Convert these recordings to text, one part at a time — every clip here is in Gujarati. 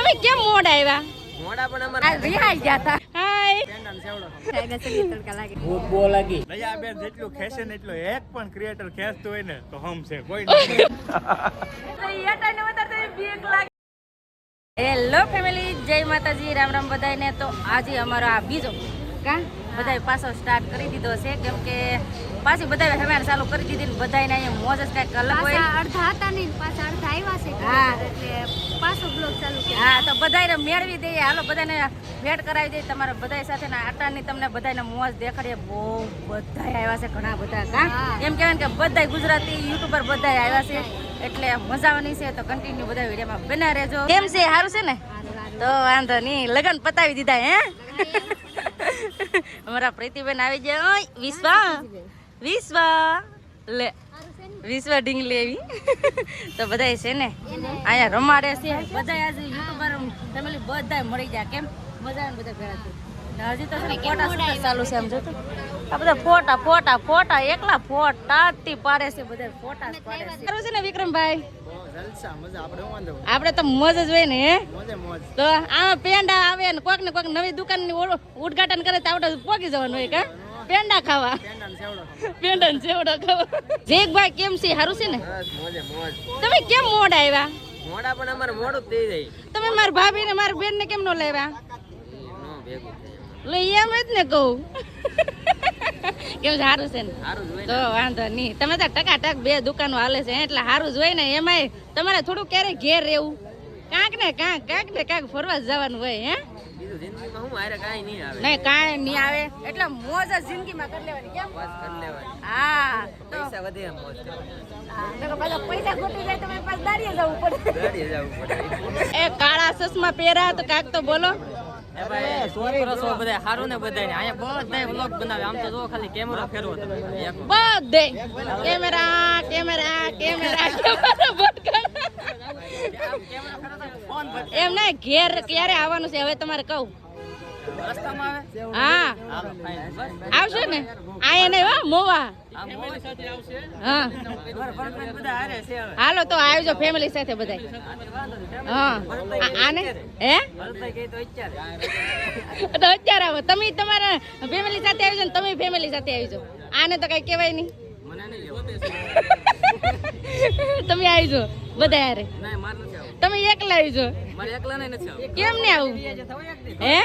તમે કેમ મોડા આવ્યા? મોડા પણ અમારે રિહાઈ ગયા હતા. હાય પેંડાનો સેવડો તડકા લાગે. ભૂત બહુ લાગી. દયા બેન જેટલું ખેંચે ને એટલો એક પણ ક્રિએટર ખેંચતો હોય ને તો હમ છે કોઈ નહીં. હેલો ફેમિલી, જય માતાજી, રામ રામ બધાને. તો આજે અમારો આ બીજો કા બધાય પાછો સ્ટાર્ટ કરી દીધો છે, કેમ કે પાછી બધાય હમાર ચાલુ કરી દીધી ને બધાયને અહીંયા મોજ જ કાંઈક અલગ હોય. અડધા હતા નહીં, પાછા અડધા આવ્યા છે. હા. એટલે પાછો બ્લોગ ચાલુ કર્યો. હા, તો બધાયને મેળવી દઈએ. હાલો બધાને ભેટ કરાવી દઈએ તમારા બધાય સાથે ને આટાની તમને બધાયને મોજ દેખાડીએ. બહુ બધાય આવ્યા છે, ઘણા બધા કા એમ કહેવાય કે બધાય ગુજરાતી યુટ્યુબર બધાય આવ્યા છે, એટલે મજા આવવાની છે. તો કન્ટિન્યુ બધા વિડીયોમાં બના રહેજો. કેમ છે? સારું છે ને? તો વાંધો નહીં, લગન પતાવી દીધા હે. અમારા પ્રીતિબેન આવી જાય. વિશ્વા લે વિશ્વા ઢીંગલી એવી. તો બધાય છે ને અહીંયા રમાડે છે. બધાય આજે યુટ્યુબર ફેમિલી બધાય મળી જાય. કેમ મજા આવે બધા ભેગા થઈ. હજી તો છે ને ફોટા શૂટ ચાલુ છે. આમ જોતો આ બધા ફોટા ફોટા ફોટા એકલા ફોટા થી પાડે છે. બધા ફોટા જ પાડે છે. સારું છે ને વિક્રમભાઈ? જલસા મજા આપણે વાંધો આપણે તો મોજ જ હોય ને. હે મોજે મોજ. તો આમાં પેંડા આવે ને કોઈક નવી દુકાનની ઉદ્ઘાટન કરે તો આપણે પોગી જવાનું હોય કા પેંડા ખાવા. પેંડાનો સેવડો પેંડા ને સેવડો ખાવા. જેકભાઈ કેમ છે? સારું છે ને? બસ મોજે મોજ. તમે કેમ મોડા આવ્યા? મોડા પણ અમારે મોડું જ થઈ જાય. તમે મારી ભાભી ને મારી બેન ને કેમ નો લેવા? નો ભેગું થાય. લો એમ જ ને કહું. કેમ સારું છે ને? સારું જ હોય તો વાંધો નહીં. તમે તો ટકાટક બે દુકાનો હાલે છે એટલે સારું જ હોય ને. એમાંય તમારે થોડું ક્યારેય ઘેર રહેવું, કાંક ને કાંક ફરવા જવાનું હોય. હે બીજું જિંદગીમાં હું હારે કાંઈ નહીં આવે. નહીં કાંઈ નહીં આવે એટલે મોજ જ જિંદગીમાં કરી લેવાની. કેમ? બસ કરી લેવાની. હા તો પૈસા વધે એમ મોજ કરવાની. પૈસા ખોટી જાય તમે પાછ દાડીએ જવું પડે. ગાડીએ જવું પડે. એ કાળા ચશ્મા પહેર્યા તો કાંક તો બોલો. એ ભાઈ છોકરો છો બધા હારું ને બધાને અહીંયા બધાય વ્લોગ બનાવે. આમ તો જો ખાલી કેમેરો ફેરવો તમે એક બધે કેમેરા કેમેરા કેમેરા એમ ના ઘેર ક્યારે આવવાનું છે હવે તમારે કહું? રસ્તામાં આવે. હા હાલો ફાઈન બસ. આવશે ને? આયા નહીં હો મોવા. હા બધા હારે છે હવે. હાલો તો આવજો ફેમિલી સાથે બધા. હા આને હે ભરતભાઈ કહે તો અત્યારે તો અત્યારે આવો. તમે તમારા ફેમિલી સાથે આવજો ને તમે ફેમિલી સાથે આવજો. આને તો કઈ કહેવાય નહીં. મને નહીં લેવું. તમે આવજો બધા યારે. ના માર નથી આવું. તમે એકલા આવજો. મારે એકલા નહીં નથી આવું. કેમ ને આવું? હે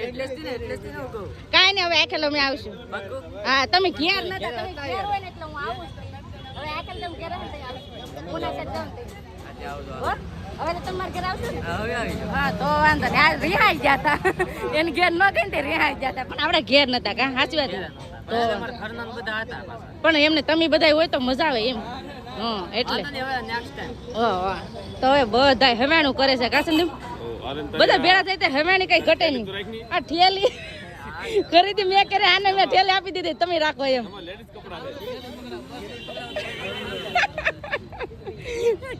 એટલે જ ને હું કહું. કાંઈ નહીં, હવે આખેલો મેં આવશું. પાક્કું? હા તમે ઘેર નતા, તમે ઘેર હોય ને એટલે હું આવું જ. હવે આખેલ તમે ઘેર હોય ને તો આવશું. પુના સાઈડ જાઉં ને તો. આજે આવજો. હો? હવે તો તમારે ઘેર આવશો ને? હવે આવી જાઓ. હા તો વાંધો નહીં. આ રિહાઈ ગયા હતા. એને ઘેર ન ગઈ ને તે રિહાઈ ગયા હતા, પણ આપણે ઘેર નતા. કા સાચી વાત ને? તો અમારા ઘરના બધા હતા પાછા. પણ એમને તમે બધા હોય તો મજા આવે એમ. હા એટલે વાંધો નહીં, હવે નેક્સ્ટ ટાઈમ. તો હવે બધા હવાણું કરે છે કાસન બધા ભેળા થાય તો હવાણી કઈ ઘટે નહીં. આ ઠેલી ખરીદી મેં કરે, આને મેં ઠેલી આપી દીધી, તમે રાખો એમ.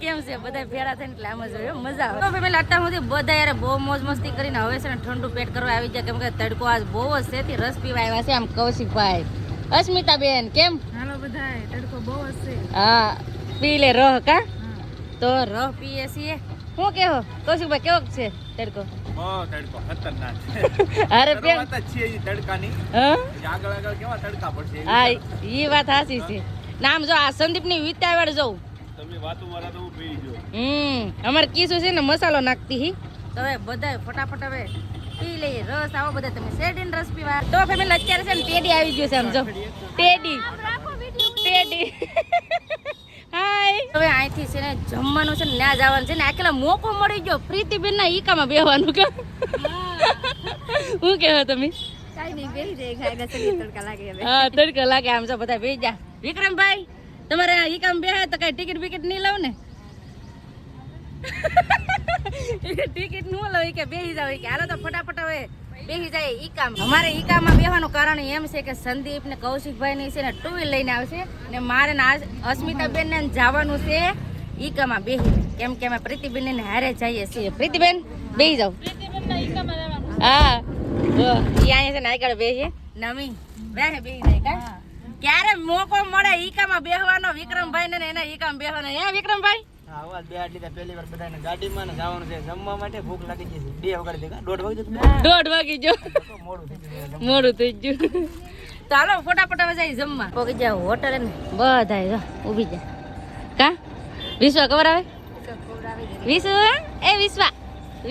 કેમ છે બધા ભેળા થઈને એટલે આમ જ હોય, મજા આવે. તો ફેમિલી અત્યાર સુધી બધા યાર બહુ મોજ મસ્તી કરીને હવે છે ને ઠંડુ પેટ કરવા આવી જાય, કેમ કે તડકો આજ બહુ જ છે. થી રસ પીવા આવ્યા છે આમ કૌશિકભાઈ, અસ્મિતાબેન કેમ? હાલો બધાય, તડકો બહુ જ છે. હા પી લે રહ કા. તો રહ પીએ છીએ. શું કેવો કૌશિકભાઈ, કેવો છે તડકો? બહુ તડકો ખતરનાક છે. અરે પેન વાત જ છે ઈ તડકાની. હા આગળ કેવા તડકા પડશે એવી હા ઈ વાત સાચી છે. નામ જો આ સંદીપ ની વિતાવડ જવું. તમે વાતો મારા તો હું પી ગયો. અમારે કીસું છે ને મસાલો નાખતી હી. તો હવે બધાય ફટાફટ હવે પી લઈએ રસ. આવો બધા તમે શેરડીન રસ પીવા. તો ફેમિલી અત્યારે છે ને ટેડી આવી ગયું છે. આમ જો ટેડી ટેડી. હાય હવે અહીંથી છે ને જમવાનું છે ને ત્યાં જવાનું છે ને. આખેલા મોકો મળી ગયો પ્રીતિબેન ના ઈકામાં બેહવાનું. કા હું કેવો તમે? કાંઈ નહીં, બેસી જાય, ખાઈને ચડીએ, તડકા લાગે હવે. હા તડકો લાગે. આમ જો બધા બેસી જા. વિક્રમભાઈ તમારે ઈ કામ બેહે તો કઈ ટિકિટ બિકિટ નહીં લાવ ને? ટિકિટ નું લાવ કે બેસી જાવ કે હાલો તો ફટાફટ હવે બેસી જાય ઈ કામ. અમારે ઈ કામમાં બેહવાનું કારણ એમ છે કે સંદીપ ને કૌશિકભાઈ ની છે ને ટુ વ્હીલ લઈને આવશે ને મારે ને અસ્મિતાબેન ને જવાનું છે ઈ કામમાં બેસી, કેમ કે અમે પ્રીતિબેન ને હારે જઈએ છીએ. પ્રીતિબેન બેસી જાવ. હા ઈ અહીંયા છે ને આગળ બેસીએ નવી બેહે બેસી જાય. ક્યારે મોકો મળે ઈકામાં બેહવાનો વિક્રમભાઈ ને એના ઈકામાં બેહવાનો. હે વિક્રમભાઈ? આવા બે આટલી તો પહેલી વાર બધાને ગાડીમાં ને જવાનું છે જમવા માટે ભૂખ લાગી ગઈ છે 2 વગાડી દેખા 1:30 વાગે 1:30 વાગી ગયો મોડું થઈ ગયું મોડું થઈ ગયું તો હાલો ફટાફટ હવે જાય જમવા પોકી જાવ હોટલ ને બધાય જો ઊભી જા કા વિશ્વા ખબર આવે વિશ્વા એ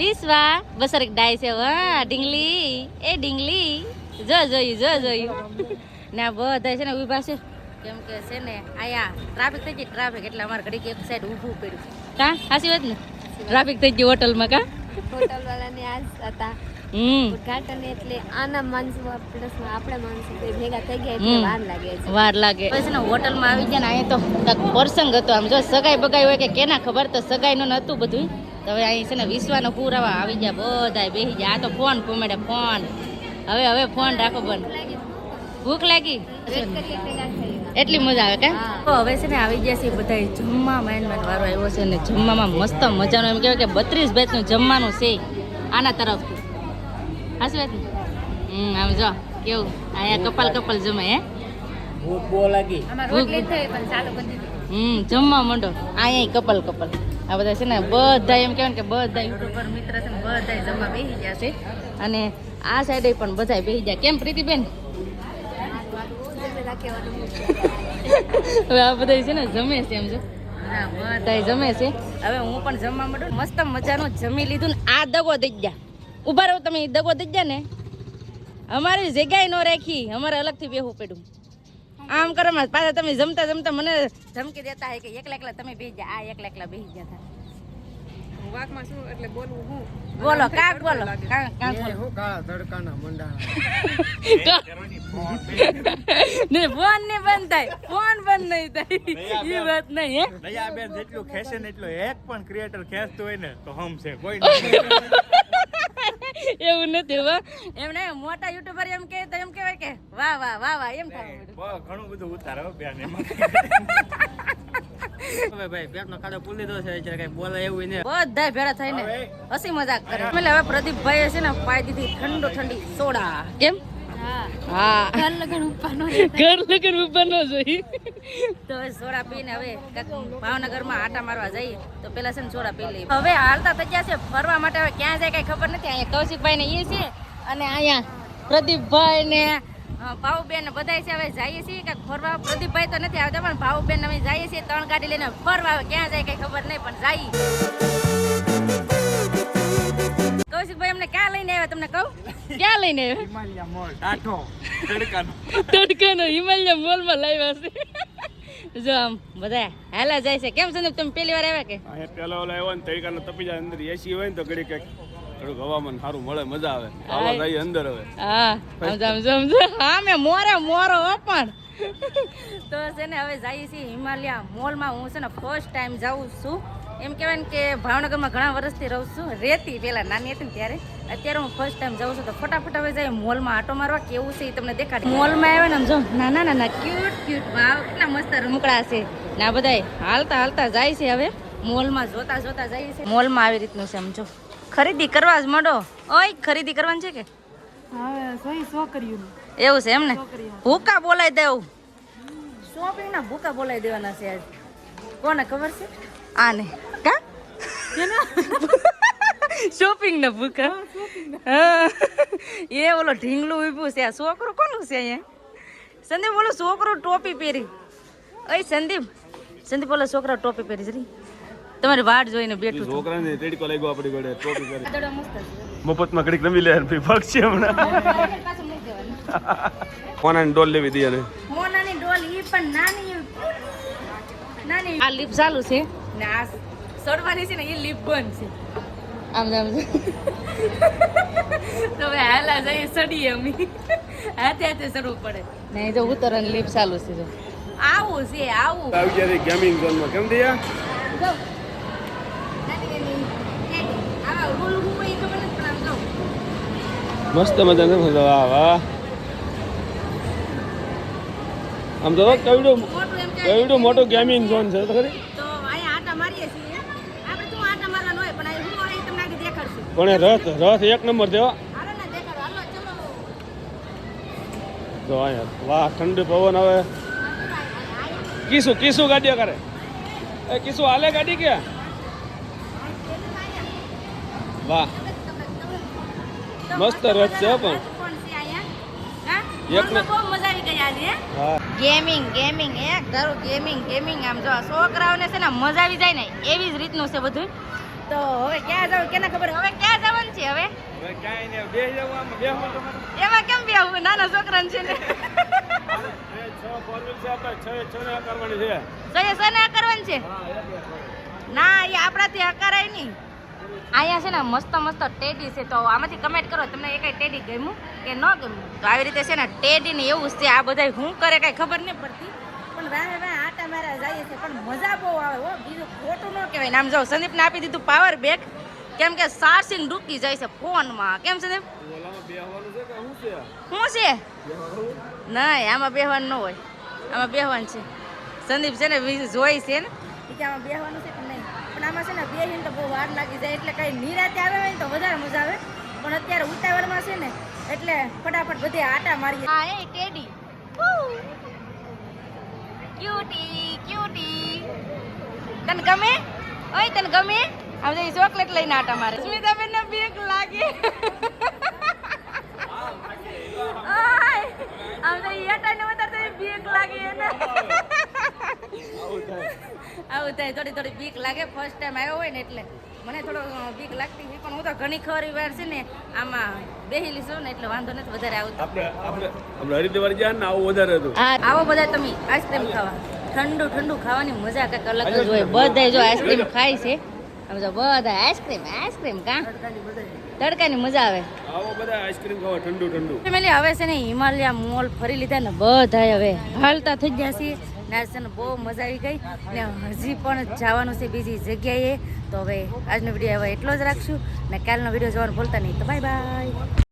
વિશ્વા બસર એક ડાય છે વાહ ઢીંગલી એ ઢીંગલી જો જોયું ના બધા છે ને ઊભા છે કેમ કે છે ને આયા ટ્રાફિક થઈ ગઈ ટ્રાફિક એટલે અમારે ઘડીક એક સાઈડ ઊભું પડ્યું કા સાચી વાત ને ટ્રાફિક થઈ ગઈ હોટલમાં કા હોટલ વાળાને આજ હતા ઉદ્ઘાટન એટલે આના માણસો પ્લસ આપણે માણસો બે ભેગા થઈ ગયા એટલે વાર લાગે છે પછી ને હોટલમાં આવી ગયા ને અહીંયા તો કાંઈક પ્રસંગ હતો આમ જો સગાઈ બગાઈ હોય કે કેના ખબર તો સગાઈનું નહોતું બધું તો હવે અહીં છે ને વિશ્વાનો પુરાવા આવી ગયા બધાય બેસી ગયા આ તો ફોન કોમેડે ફોન હવે ફોન રાખો બંધ ભૂખ લાગી એટલી મજા આવે કે તો હવે છે ને આવી ગયા છે બધા જમવા માઇન વારો આવ્યો છે ને જમવામાં મસ્ત મજાનું એમ કહેવાય કે 32 બેચનું જમવાનું છે આના તરફથી હાસી વાત ને આમ જો કેવું અહીંયા કપલ જમે હે ભૂખ બહુ લાગી જમવા માંડો અહીંયા કપલ આ બધા છે ને બધા એમ કહેવાય કે બધા યુટ્યુબર મિત્ર છે ને બધા જમવા બેસી ગયા છે અને આ સાઈડે પણ બધા બેસી ગયા કેમ પ્રીતિબેન હવે આ બધા છે ને જમે છે એમ જો બધા જમે છે હવે હું પણ જમવા માંડું મસ્ત મજાનું જમી લીધું ને આ દગો દઈ ગયા ઉભા રહો તમે દગો દઈ ગયા ને અમારી જગ્યાએ ન રાખી અમારે અલગથી બેહવું પડ્યું આમ કરો પાછા તમે જમતા મને ધમકી દેતા હે કે એકલા તમે બેસી જા આ એકલા બેસી ગયા વાકમાં શું એટલે બોલવું હું બોલો કાક બોલો કાક બોલો હું કાળા તડકાના મંડાણા ને ફોન ને બંધ થાય ફોન બંધ નહીં થાય એ વાત નહીં હે દયાબેન જેટલું ખેંચે ને એટલું એક પણ ક્રિએટર ખેંચતું હોય ને તો હમ છે કોઈ નથી એવું નથી હો એમ નહીં મોટા યુટ્યુબર એમ કહે તો એમ કહેવાય કે વાહ એમ થાય ઘણું બધું ઉતારે હો બેન એમાં હવે ભાઈ પેટનો ખાડો પૂરી દીધો છે એટલે કઈ બોલે એવું ને બધા ભેળા થઈને હસી મજાક કરે એટલે હવે પ્રદીપભાઈ છે ને પાઈ દીધી ઠંડી સોડા કેમ હા ઘર લગન ઉપરનો જોઈ તો સોડા પીને હવે ભાવનગરમાં આટા મારવા જઈએ તો પેલા છે ને સોડા પી લઈએ હવે હાલતા થઈ ગયા છે ફરવા માટે હવે ક્યાં જાય કઈ ખબર નથી અહીંયા કૌશિકભાઈ ને એ છે અને અહીંયા પ્રદીપભાઈ ને ભાવબેન બધા છે હવે જઈએ છીએ કે ફરવા પ્રદીપભાઈ તો નથી આવતા પણ ભાવબેન અમે જઈએ છીએ 3 ગાડી લઈને ફરવા ક્યાં જાય કઈ ખબર નહીં પણ જઈએ કૌશિકભાઈ અમને ક્યાં લઈને આવ્યા તમને કહું ક્યાં લઈને આવ્યા હિમાલયા મોલ ટાઢો તડકાનો હિમાલયા મોલમાં લાવ્યા છે જો આમ બધા હાલા જાય છે કેમ સંદીપ તમે પહેલી વાર આવ્યા કે અહીંયા પેલા ઓલા આવ્યો ને તડકાનો તપી જાય અંદર એસી હોય ને તો ઘડી કંઈક થોડુંક હવામાન સારું મળે મજા આવે આવા જાય અંદર હવે હા સમજો હા મેં મોરો હો પણ તો છે ને હવે જઈએ છીએ હિમાલયા મોલમાં હું છે ને ફર્સ્ટ ટાઈમ જાઉં છું એમ કહેવાય ને કે ભાવનગરમાં ઘણા વર્ષથી રહું છું રહેતી પહેલાં નાની હતી ને ત્યારે અત્યારે હું ફર્સ્ટ ટાઈમ જાઉં છું તો ફટાફટ હવે જઈએ મોલમાં આટો મારવા કેવું છે એ તમને દેખાડે મોલમાં આવ્યા ને જો નાના ક્યુટ વાવ કેટલા મસ્ત રમકડા છે ને આ બધા હાલતા જાય છે હવે મોલમાં જોતા જાય છે મોલમાં આવી રીતનું છે સમજો ખરીદી કરવા જ માંડો ઓય ખરીદી કરવાની છે કે એવું છે એમ ને ભૂકા બોલાવી દેવું શોપિંગ ના ભૂકા બોલાવી દેવાના છે આજ કોને ખબર છે આને કા શોપિંગ ના ભૂકા એ ઓલો ઢીંગલું ઉભું છે આ છોકરું કોનું છે અહીંયા સંદીપ બોલો છોકરો ટોપી પહેરી ઓય સંદીપ બોલો છોકરા ટોપી પહેરી જરી તમારી વાટ જોઈને બેઠું છોકરાને તેડકો લાગ્યો આપણી ગોળે ટોપી કરી દડો મસ્ત છે મફતમાં ઘડીક રમી લે પછી ભાગશે હમણાં પાછું મૂકી દેવાનું કોનાની ડોલ લેવી દઈએ ને મોનાની ડોલ ઈ પણ નાની આ લીપ ચાલુ છે ને આ સડવાની છે ને એ લીપ બંધ છે આમ તો હવે હાલા જઈએ સડીએ અમે હાથે સડવું પડે નહીં તો ઉતરવાની લીપ ચાલુ છે જો આવું આવી ગયા ગેમિંગ ઝોનમાં કેમ થયા જો આવા રૂલ હું એ ખબર નથી પણ આમ જો મસ્ત મજા ને વાહ વાહ આમ તો કેવડો મોટો ગેમિંગ ઝોન છે તો ખરી તો અહીંયા આટા મારીએ છીએ આપણે શું આટા મારવાનો હોય પણ અહીં હું હોય તમને આગળ દેખાડશું પણ એ રથ એક નંબર છે હો હાલો ને દેખાડો હાલો ચલો તો અહીંયા વાહ ઠંડી પવન આવે કીસુ ગાડીઓ કરે એ કીસુ હાલે ગાડી કે વાહ મસ્ત રથ છે પણ. એક ને- બહુ મજા આવી ગઈ આજે ગેમિંગ ગેમિંગ એક ધારો ગેમિંગ ગેમિંગ આમ જો છોકરાઓને છે ને મજા આવી જાય ને એવી જ રીતનું છે બધું. તો હવે ક્યાં જાવ કેને ખબર હવે ક્યાં જવાનું છે હવે હવે ક્યાંય ને બેસી જવું આમ બેસવું તો ખરું. એમાં કેમ બી આવું નાના છોકરાને છે ને એ 6 four wheel છે આપણે 6 ને કરવાની છે. સહી સને કરવાનું છે ના એ આપણાથી અકરાય નહીં. અહીંયા છે ને મસ્ત મસ્ત ટેડી છે તો આમાંથી કમેન્ટ કરો તમને એ કઈ ટેડી ગમ્યું કે ન ગમ્યું. તો આવી રીતે છે ને ટેડી ને એવું જ છે આ બધા શું કરે કઈ ખબર નહીં પડતી પણ વાહે વાહે આટા મારા જાય છે પણ મજા બહુ આવે હો બીજું ખોટું ન કહેવાય. નામ જો સંદીપને આપી દીધું પાવર બેક કેમ કે ચાર્જિંગ ડૂકી જાય છે ફોનમાં. કેમ સંદીપ ઓલામાં બેહવાનું છે કે શું છે? શું છે નહીં આમાં બેહવાનું ન હોય આમાં બેહવાનું છે. સંદીપ છે ને જોઈ છે ને કે આમાં બેહવાનું છે કે નહીં પણ આમાં છે ને બેહીને તો બહુ વાર લાગી જાય એટલે કઈ નિરાતે આવે હોય ને તો વધારે મજા આવે પણ અત્યારે ઉતાવળમાં છે ને એટલે ફટાફટ બધે આટા મારીએ. હા એ ટેડી ક્યુટી ક્યુટી તને ગમે ઓય તને ગમે આમ જઈ ચોકલેટ લઈને આટા મારે. સ્મિતાબેન ને બીક લાગે આમ તો યાટા ને વધારે બીક લાગે એને આવું થાય થોડી થોડી બીક લાગે ફર્સ્ટ ટાઈમ આવ્યો હોય ને એટલે મને થોડો બીક લાગતી હતી પણ હું તો ઘણી ખરી વાર છે ને આમાં બેહેલી છું ને એટલે વાંધો નથી વધારે આવતો. આપણે હરિદ્વાર ગયા ને આવું વધારે હતું. આવો બધા તમે આઈસ્ક્રીમ ખાવા ઠંડુ ઠંડુ ખાવાની મજા કંઈક અલગ જ હોય. બધા જો આઈસ્ક્રીમ ખાય છે આમ જો બધા આઈસ્ક્રીમ આઈસ્ક્રીમ કા તડકાની મજા આવે. આવો બધા આઈસ્ક્રીમ ખાવા ઠંડુ ઠંડુ. ફેમિલી હવે છે ને હિમાલય મોલ ફરી લીધા ને બધા હવે હાલતા થઈ ગયા છે ને આજ છે ને બહુ મજા આવી ગઈ ને હજી પણ જવાનું છે બીજી જગ્યાએ. તો હવે આજનો વિડીયો હવે એટલો જ રાખશું ને કાલનો વિડીયો જોવાનું ભૂલતા નહીં. તો બાય બાય.